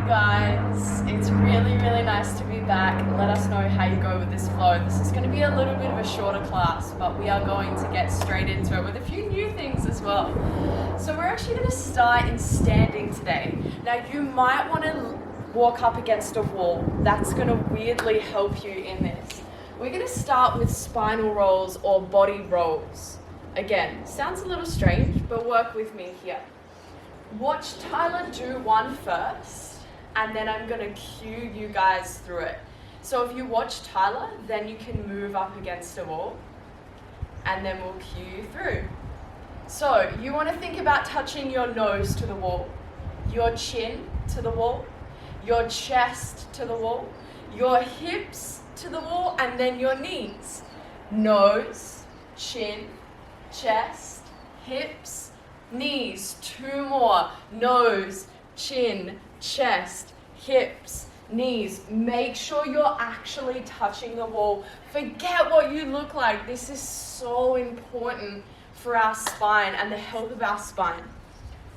Guys, it's really nice to be back. Let us know how you go with this flow. This is going to be a little bit of a shorter class, but we are going to get straight into it with a few new things as well. So we're actually going to start in standing today. Now you might want to walk up against a wall. That's going to weirdly help you in this. We're going to start with spinal rolls or body rolls. Again, sounds a little strange, but work with me here. Watch Tyler do one first, and then I'm going to cue you guys through it. So if you watch Tyler, then you can move up against a wall, and then we'll cue you through. So you want to think about touching your nose to the wall, your chin to the wall, your chest to the wall, your hips to the wall, and then your knees. Nose, chin, chest, hips, knees. Two more. Nose, chin, chest, hips, knees. Make sure you're actually touching the wall. Forget what you look like. This is so important for our spine and the health of our spine.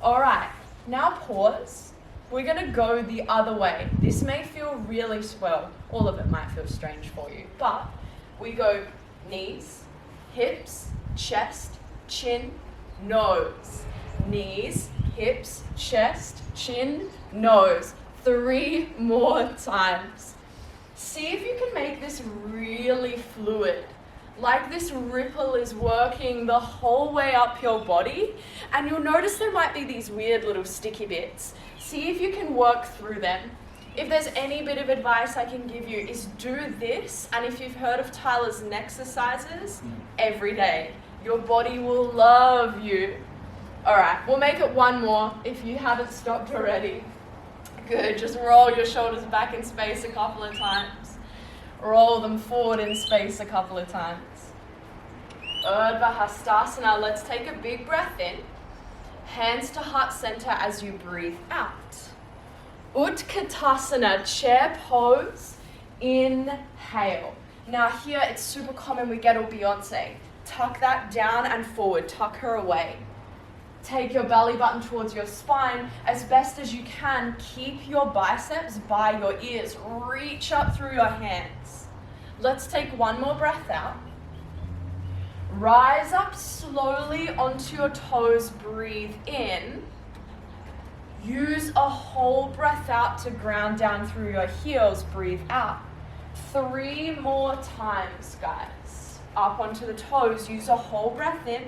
All right, now pause. We're going to go the other way. This may feel really, well, all of it might feel strange for you, but we go knees, hips, chest, chin, nose. Knees, hips, chest, chin, nose. 3 more times. See if you can make this really fluid. Like this ripple is working the whole way up your body, and you'll notice there might be these weird little sticky bits. See if you can work through them. If there's any bit of advice I can give you is do this, and if you've heard of Tyler's exercises, every day. Your body will love you. All right, we'll make it one more if you haven't stopped already. Good, just roll your shoulders back in space a couple of times. Roll them forward in space a couple of times. Urdhva Hastasana, let's take a big breath in. Hands to heart center as you breathe out. Utkatasana, chair pose, inhale. Now here it's super common we get a Beyonce. Tuck that down and forward, tuck her away. Take your belly button towards your spine as best as you can. Keep your biceps by your ears. Reach up through your hands. Let's take one more breath out. Rise up slowly onto your toes. Breathe in. Use a whole breath out to ground down through your heels. Breathe out. 3 more times, guys. Up onto the toes. Use a whole breath in.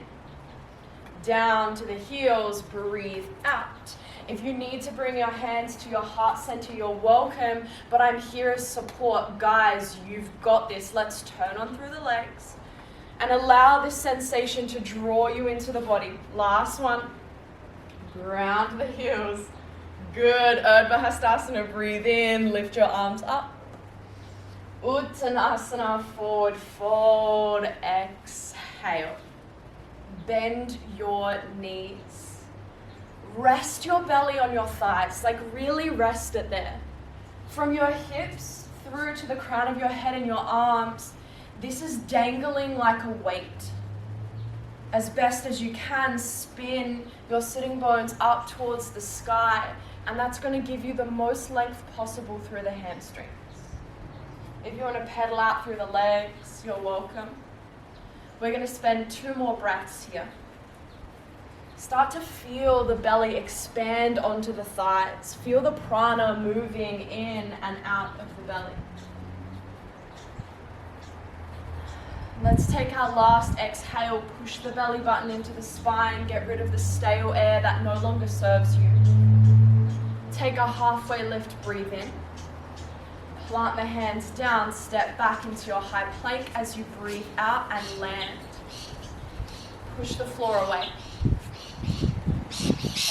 Down to the heels, breathe out. If you need to bring your hands to your heart center, you're welcome, but I'm here as support. Guys, you've got this. Let's turn on through the legs and allow this sensation to draw you into the body. Last one. Ground the heels. Good. Urdhva Hastasana, breathe in, lift your arms up. Uttanasana, forward fold, exhale. Bend your knees. Rest your belly on your thighs, like really rest it there. From your hips through to the crown of your head and your arms, this is dangling like a weight. As best as you can, spin your sitting bones up towards the sky, and that's going to give you the most length possible through the hamstrings. If you want to pedal out through the legs, you're welcome. We're going to spend 2 more breaths here. Start to feel the belly expand onto the thighs. Feel the prana moving in and out of the belly. Let's take our last exhale. Push the belly button into the spine. Get rid of the stale air that no longer serves you. Take a halfway lift. Breathe in. Plant the hands down, step back into your high plank as you breathe out and land. Push the floor away.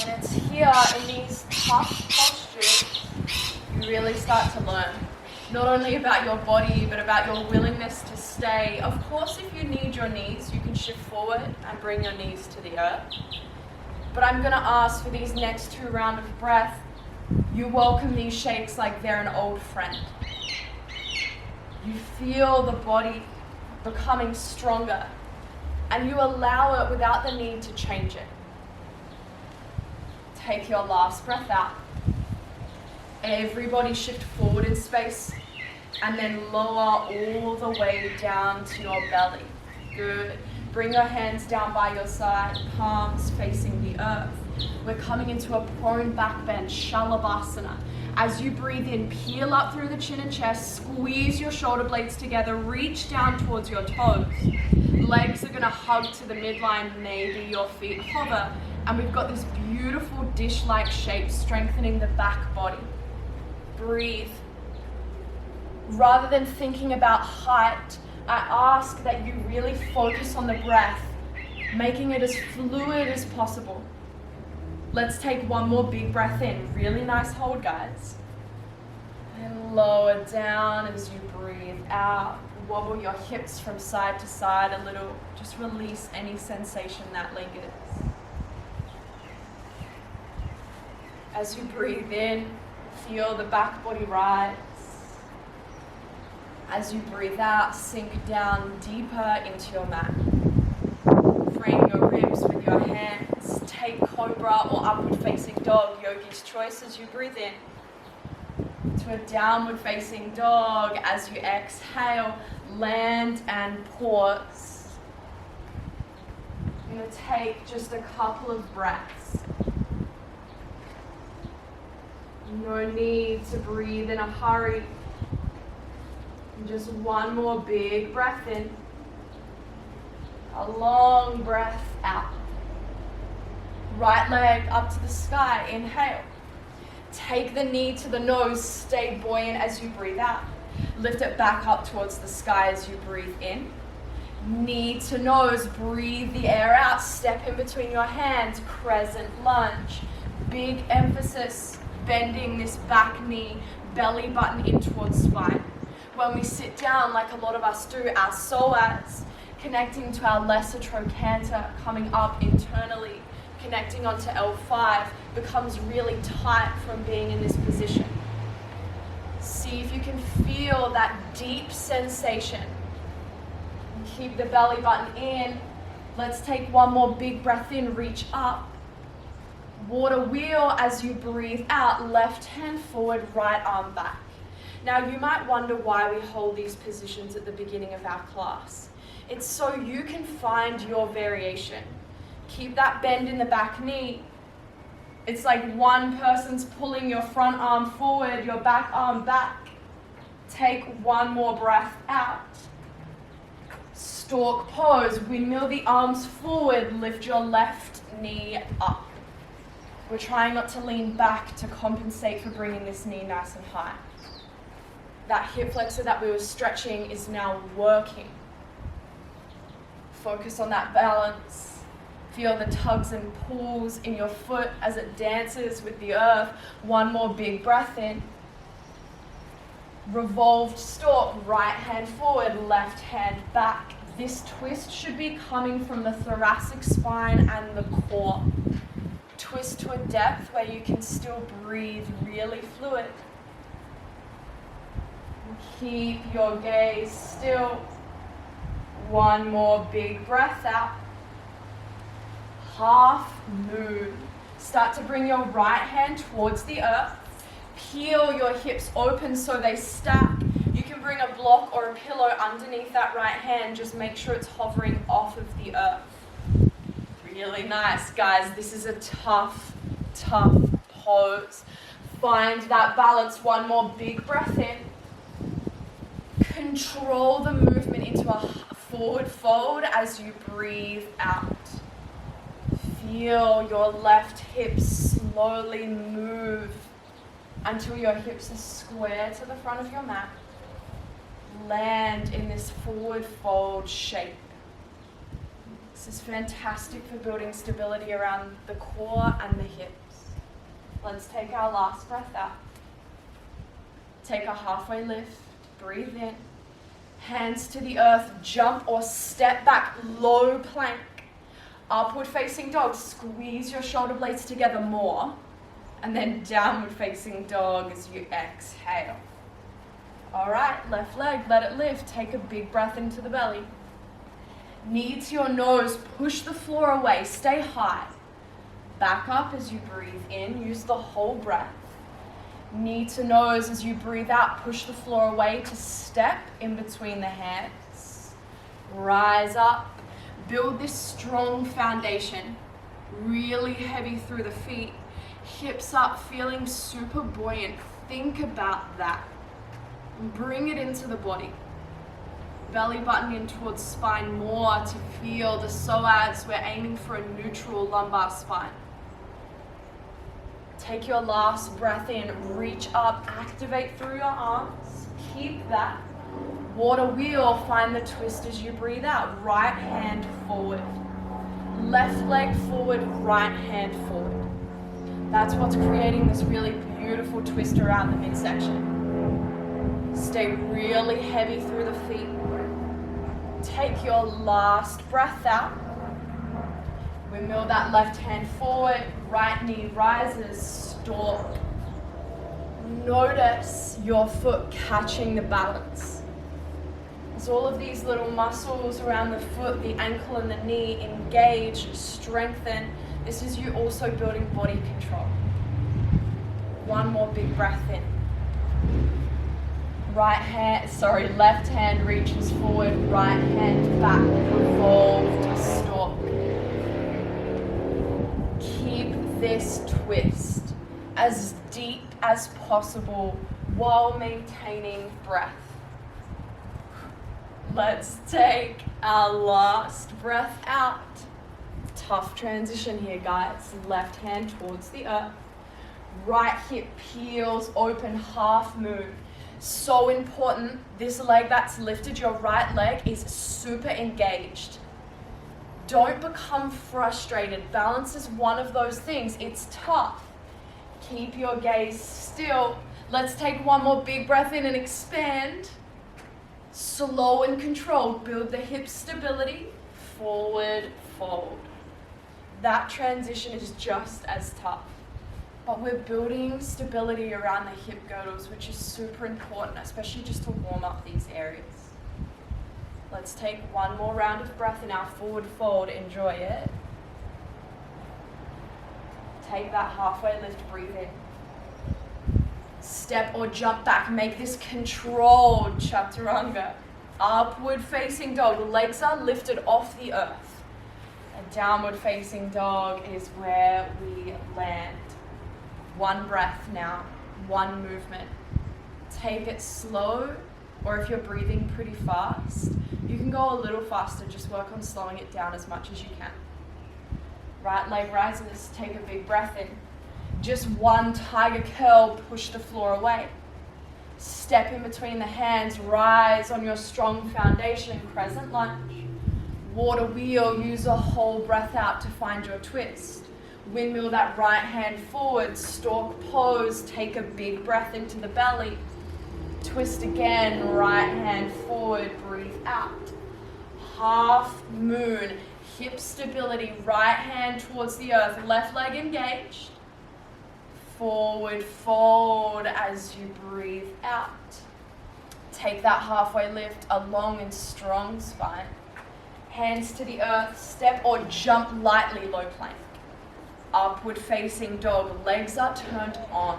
And it's here in these tough postures you really start to learn. Not only about your body, but about your willingness to stay. Of course, if you need your knees, you can shift forward and bring your knees to the earth. But I'm going to ask for these next 2 rounds of breath, you welcome these shakes like they're an old friend. You feel the body becoming stronger, and you allow it without the need to change it. Take your last breath out. Everybody shift forward in space and then lower all the way down to your belly. Good. Bring your hands down by your side, palms facing the earth. We're coming into a prone back bend, Shalabhasana. As you breathe in, peel up through the chin and chest, squeeze your shoulder blades together, reach down towards your toes. Legs are going to hug to the midline, maybe your feet hover. And we've got this beautiful dish-like shape, strengthening the back body. Breathe. Rather than thinking about height, I ask that you really focus on the breath, making it as fluid as possible. Let's take one more big breath in. Really nice hold, guys. And lower down as you breathe out. Wobble your hips from side to side a little. Just release any sensation that lingers. As you breathe in, feel the back body rise. As you breathe out, sink down deeper into your mat. Frame your ribs with your hands. Take cobra or upward facing dog, yogi's choice, as you breathe in. To a downward facing dog. As you exhale, land and pause. I'm going to take just a couple of breaths. No need to breathe in a hurry. Just one more big breath in. A long breath out. Right leg up to the sky. Inhale. Take the knee to the nose. Stay buoyant as you breathe out. Lift it back up towards the sky as you breathe in. Knee to nose. Breathe the air out. Step in between your hands. Crescent lunge. Big emphasis. Bending this back knee. Belly button in towards spine. When we sit down, like a lot of us do, our psoas, connecting to our lesser trochanter, coming up internally, connecting onto L5, becomes really tight from being in this position. See if you can feel that deep sensation. Keep the belly button in. Let's take one more big breath in, reach up. Water wheel as you breathe out, left hand forward, right arm back. Now you might wonder why we hold these positions at the beginning of our class. It's so you can find your variation. Keep that bend in the back knee. It's like one person's pulling your front arm forward, your back arm back. Take one more breath out. Stork pose, windmill the arms forward, lift your left knee up. We're trying not to lean back to compensate for bringing this knee nice and high. That hip flexor that we were stretching is now working. Focus on that balance. Feel the tugs and pulls in your foot as it dances with the earth. One more big breath in. Revolved stork, right hand forward, left hand back. This twist should be coming from the thoracic spine and the core. Twist to a depth where you can still breathe really fluid. Keep your gaze still. One more big breath out. Half moon. Start to bring your right hand towards the earth. Peel your hips open so they stack. You can bring a block or a pillow underneath that right hand. Just make sure it's hovering off of the earth. Really nice, guys. This is a tough pose. Find that balance. One more big breath in. Control the movement into a forward fold as you breathe out. Feel your left hip slowly move until your hips are square to the front of your mat. Land in this forward fold shape. This is fantastic for building stability around the core and the hips. Let's take our last breath out. Take a halfway lift. Breathe in. Hands to the earth, jump or step back, low plank. Upward facing dog, squeeze your shoulder blades together more. And then downward facing dog as you exhale. All right, left leg, let it lift. Take a big breath into the belly. Knee to your nose, push the floor away, stay high. Back up as you breathe in, use the whole breath. Knee to nose as you breathe out, push the floor away to step in between the hands. Rise up, build this strong foundation, really heavy through the feet, hips up, feeling super buoyant. Think about that. Bring it into the body. Belly button in towards spine more to feel the psoas. We're aiming for a neutral lumbar spine. Take your last breath in, reach up, activate through your arms. Keep that. Water wheel, find the twist as you breathe out. Right hand forward. Left leg forward, right hand forward. That's what's creating this really beautiful twist around the midsection. Stay really heavy through the feet. Take your last breath out. Windmill that left hand forward, right knee rises, stork. Notice your foot catching the balance. As all of these little muscles around the foot, the ankle and the knee engage, strengthen. This is you also building body control. One more big breath in. Left hand reaches forward, right hand back, revolve to stork. Keep this twist as deep as possible while maintaining breath. Let's take our last breath out. Tough transition here, guys. Left hand towards the earth. Right hip peels open, half moon. So important. This leg that's lifted, your right leg, is super engaged. Don't become frustrated. Balance is one of those things. It's tough. Keep your gaze still. Let's take one more big breath in and expand. Slow and controlled. Build the hip stability. Forward, fold. That transition is just as tough. But we're building stability around the hip girdles, which is super important, especially just to warm up these areas. Let's take one more round of breath in our forward fold. Enjoy it. Take that halfway lift, breathe in. Step or jump back, make this controlled chaturanga. Upward facing dog, legs are lifted off the earth. A downward facing dog is where we land. One breath now, one movement. Take it slow, or if you're breathing pretty fast, you can go a little faster, just work on slowing it down as much as you can. Right leg rises, take a big breath in. Just one tiger curl, push the floor away. Step in between the hands, rise on your strong foundation, crescent lunge. Water wheel, use a whole breath out to find your twist. Windmill that right hand forward, stork pose, take a big breath into the belly. Twist again, right hand forward, breathe out. Half moon, hip stability, right hand towards the earth, left leg engaged. Forward fold as you breathe out. Take that halfway lift, a long and strong spine. Hands to the earth, step or jump lightly, low plank. Upward facing dog, legs are turned on.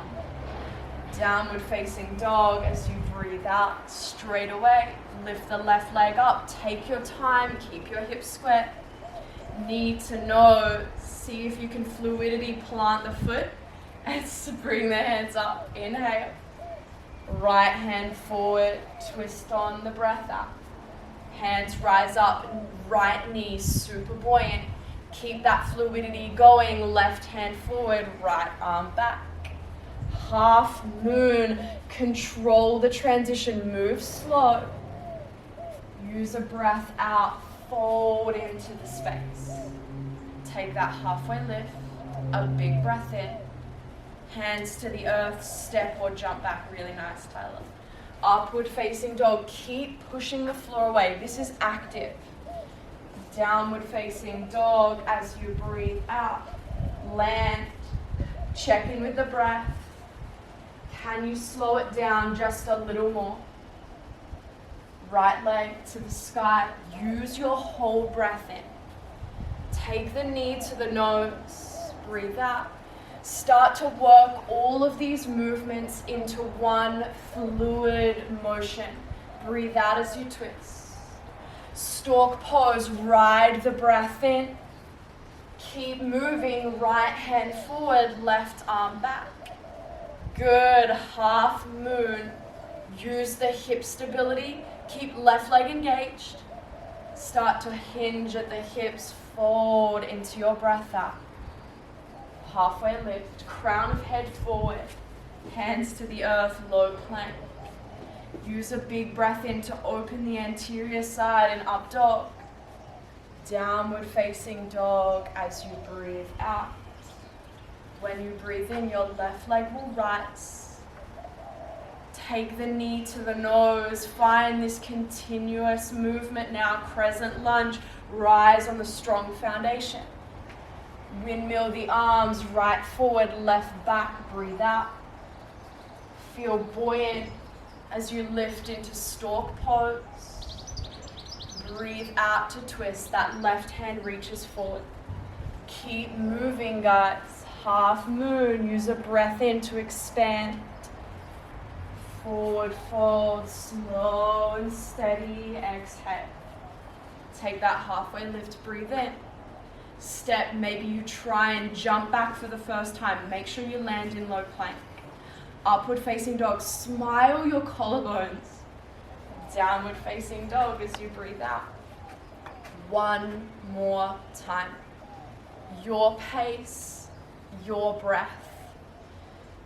Downward facing dog as you breathe out, straight away. Lift the left leg up, take your time, keep your hips square. Knee to nose, see if you can fluidity plant the foot and bring the hands up. Inhale. Right hand forward, twist on the breath out. Hands rise up, right knee super buoyant. Keep that fluidity going, left hand forward, right arm back. Half moon, control the transition, move slow. Use a breath out, fold into the space. Take that halfway lift, a big breath in. Hands to the earth, step or jump back, really nice, Tyler. Upward facing dog, keep pushing the floor away, this is active. Downward facing dog as you breathe out. Land, check in with the breath. Can you slow it down just a little more? Right leg to the sky, use your whole breath in. Take the knee to the nose, breathe out. Start to work all of these movements into one fluid motion. Breathe out as you twist. Stork pose, ride the breath in. Keep moving, right hand forward, left arm back. Good, half moon. Use the hip stability. Keep left leg engaged. Start to hinge at the hips, fold into your breath out. Halfway lift, crown of head forward, hands to the earth, low plank. Use a big breath in to open the anterior side and up dog. Downward facing dog as you breathe out. When you breathe in, your left leg will rise. Take the knee to the nose. Find this continuous movement now. Crescent lunge. Rise on the strong foundation. Windmill the arms, right forward, left back. Breathe out. Feel buoyant as you lift into stork pose. Breathe out to twist. That left hand reaches forward. Keep moving, guys. Half moon. Use a breath in to expand. Forward fold, slow and steady. Exhale. Take that halfway lift. Breathe in. Step. Maybe you try and jump back for the first time. Make sure you land in low plank. Upward facing dog. Smile your collarbones. Downward facing dog as you breathe out. One more time. Your pace, your breath.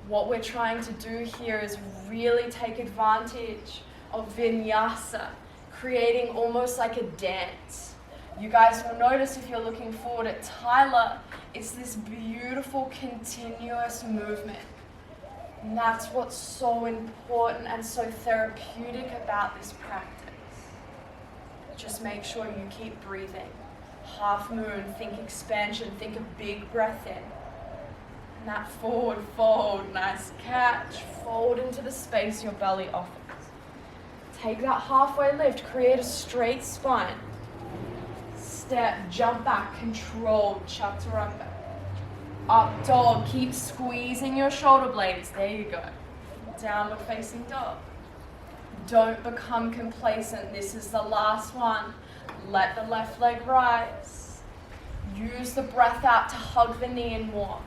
What we're trying to do here is really take advantage of Vinyasa, creating almost like a dance. You guys will notice if you're looking forward at Tyler, it's this beautiful continuous movement. And that's what's so important and so therapeutic about this practice. Just make sure you keep breathing. Half moon, think expansion, think a big breath in. And that forward fold, nice catch, fold into the space your belly offers. Take that halfway lift, create a straight spine. Step, jump back, control, chaturanga. Up dog, keep squeezing your shoulder blades. There you go. Downward facing dog. Don't become complacent. This is the last one. Let the left leg rise. Use the breath out to hug the knee in more.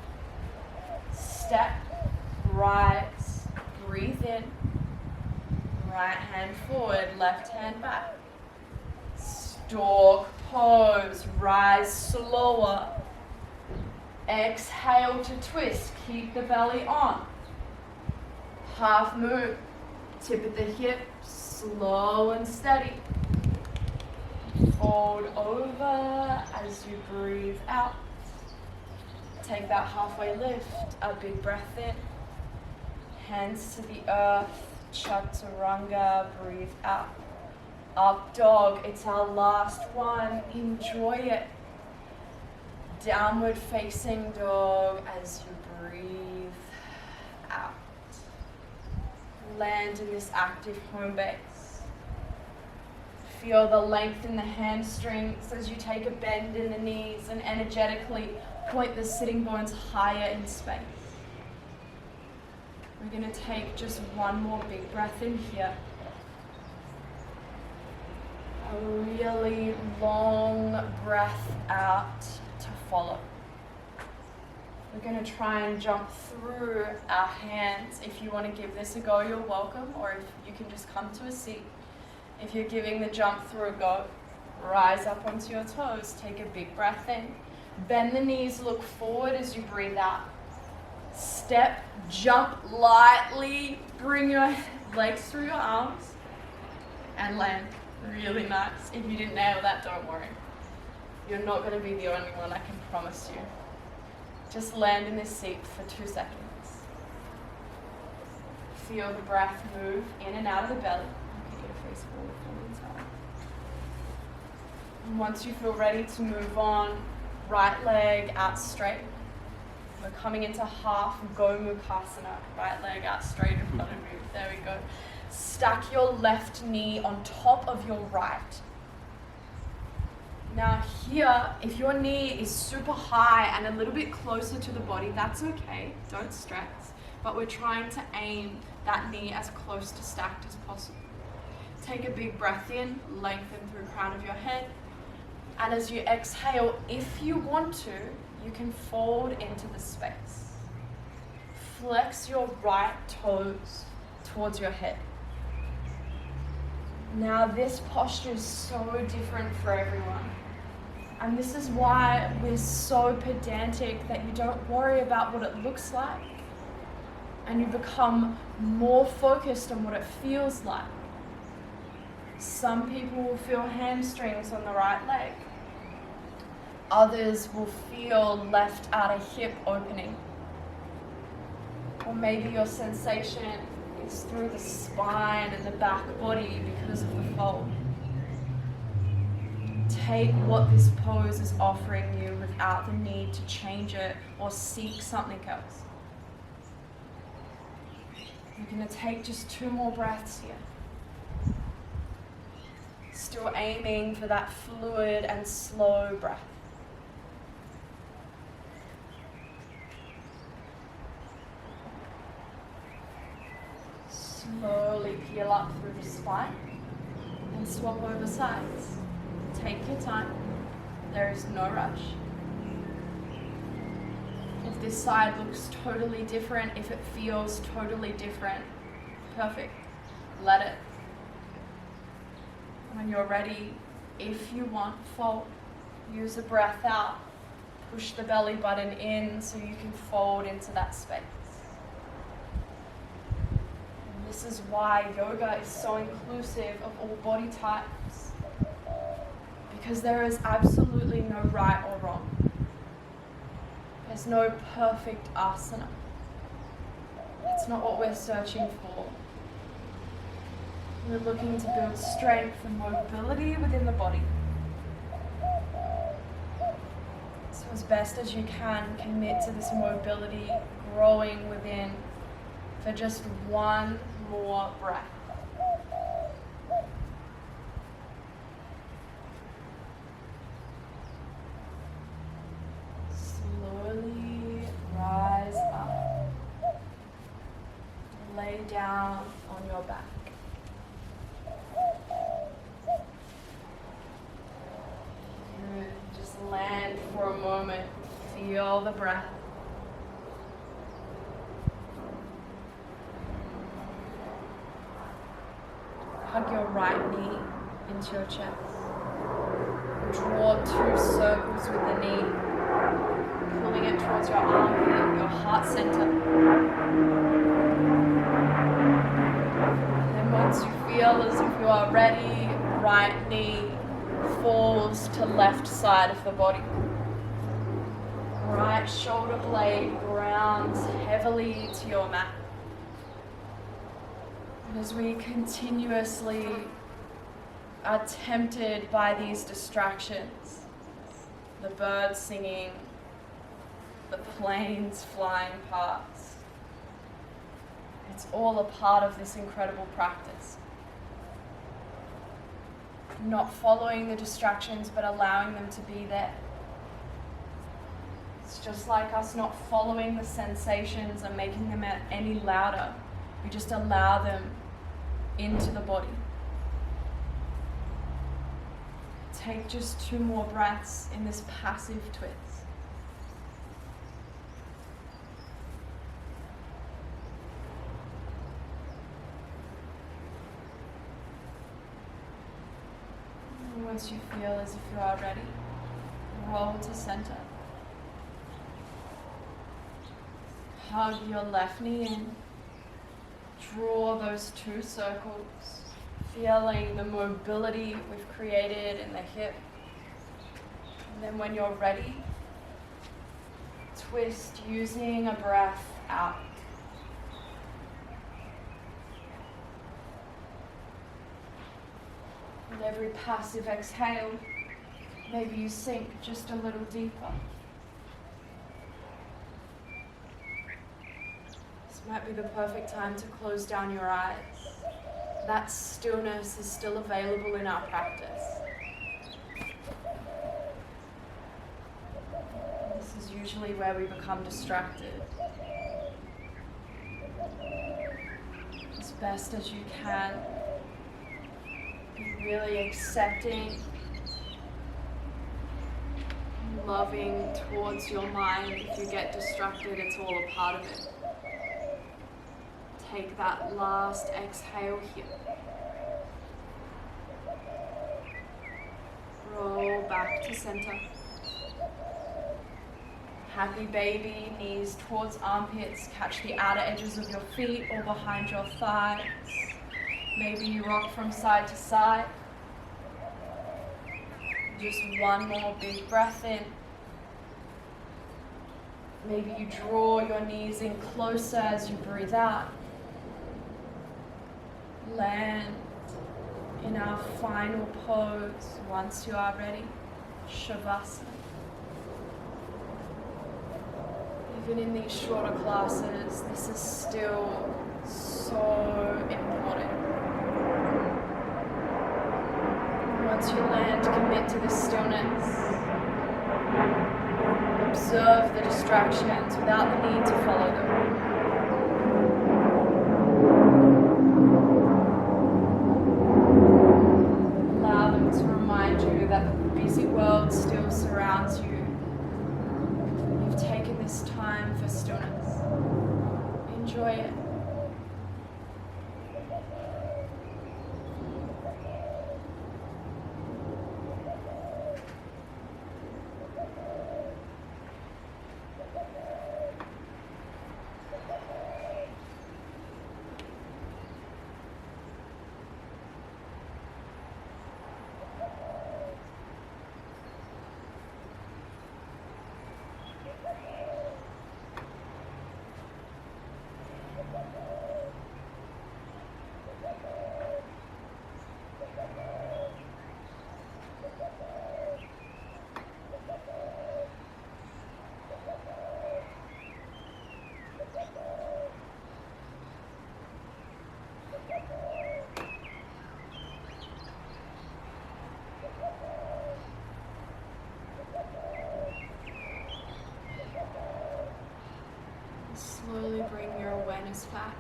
Step, rise, breathe in. Right hand forward, left hand back. Stork pose, rise slower. Exhale to twist, keep the belly on. Half moon, tip of the hip, slow and steady. Fold over as you breathe out. Take that halfway lift, a big breath in. Hands to the earth, chaturanga, breathe out. Up dog, it's our last one, enjoy it. Downward facing dog as you breathe out. Land in this active home base. Feel the length in the hamstrings as you take a bend in the knees and energetically point the sitting bones higher in space. We're going to take just one more big breath in here. A really long breath out to follow. We're going to try and jump through our hands. If you want to give this a go, you're welcome, or if you can just come to a seat. If you're giving the jump through a go, rise up onto your toes, take a big breath in. Bend the knees, look forward as you breathe out. Step, jump lightly, bring your legs through your arms, and land. Really nice. If you didn't nail that, don't worry. You're not going to be the only one, I can promise you. Just land in this seat for 2 seconds. Feel the breath move in and out of the belly. Get your face forward from the inside. And once you feel ready to move on, right leg out straight. We're coming into half Gomukhasana. Right leg out straight in front of you. There we go. Stack your left knee on top of your right. Now here, if your knee is super high and a little bit closer to the body, that's okay, don't stress. But we're trying to aim that knee as close to stacked as possible. Take a big breath in, lengthen through the crown of your head. And as you exhale, if you want to, you can fold into the space. Flex your right toes towards your head. Now this posture is so different for everyone. And this is why we're so pedantic that you don't worry about what it looks like. And you become more focused on what it feels like. Some people will feel hamstrings on the right leg. Others will feel left outer hip opening. Or maybe your sensation is through the spine and the back body because of the fold. Take what this pose is offering you without the need to change it or seek something else. You're going to take just 2 more breaths here. Still aiming for that fluid and slow breath. Slowly peel up through the spine and swap over sides. Take your time. There is no rush. If this side looks totally different, if it feels totally different, perfect. Let it. When you're ready, if you want, fold. Use the breath out. Push the belly button in so you can fold into that space. And this is why yoga is so inclusive of all body types. Because there is absolutely no right or wrong. There's no perfect asana. That's not what we're searching for. We're looking to build strength and mobility within the body. So as best as you can, commit to this mobility growing within for just 1 more breath. Rise up. Lay down on your back. Good. Just land for a moment. Feel the breath. Hug your right knee into your chest. Draw 2 circles with the knee. Pulling it towards your armpit, your heart center. And then once you feel as if you are ready, right knee falls to left side of the body. Right shoulder blade grounds heavily to your mat. And as we continuously are tempted by these distractions, the birds singing, the planes flying past. It's all a part of this incredible practice. Not following the distractions, but allowing them to be there. It's just like us not following the sensations and making them any louder. We just allow them into the body. Take just 2 more breaths in this passive twist. Once you feel as if you are ready, roll to center. Hug your left knee in. Draw those 2 circles, feeling the mobility we've created in the hip. And then when you're ready, twist using a breath out. With every passive exhale, maybe you sink just a little deeper. This might be the perfect time to close down your eyes. That stillness is still available in our practice. usually where we become distracted. As best as you can, be really accepting, loving towards your mind. If you get distracted, it's all a part of it. Take that last exhale here. Roll back to center. Happy baby, knees towards armpits. Catch the outer edges of your feet or behind your thighs. Maybe you rock from side to side. Just one more big breath in. Maybe you draw your knees in closer as you breathe out. Land in our final pose once you are ready, Shavasana. Even in these shorter classes, this is still so important. Once you land, commit to the stillness. Observe the distractions without the need to follow them. Allow them to remind you that the busy world still surrounds you. You've taken this time for stillness. Enjoy it. Slowly bring your awareness back.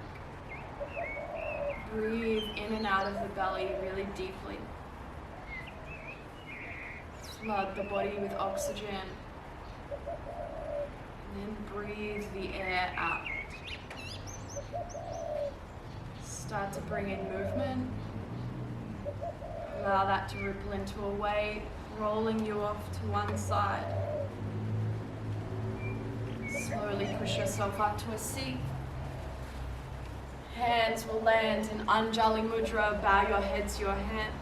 Breathe in and out of the belly really deeply. Flood the body with oxygen. And then breathe the air out. Start to bring in movement. Allow that to ripple into a wave, rolling you off to one side. Slowly push yourself up to a seat. Hands will land in Anjali Mudra. Bow your head to your hands.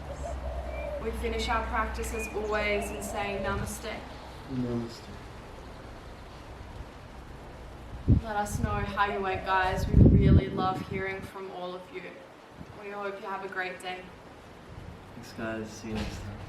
We finish our practice as always in saying Namaste. Namaste. Let us know how you went, guys. We really love hearing from all of you. We hope you have a great day. Thanks, guys. See you next time.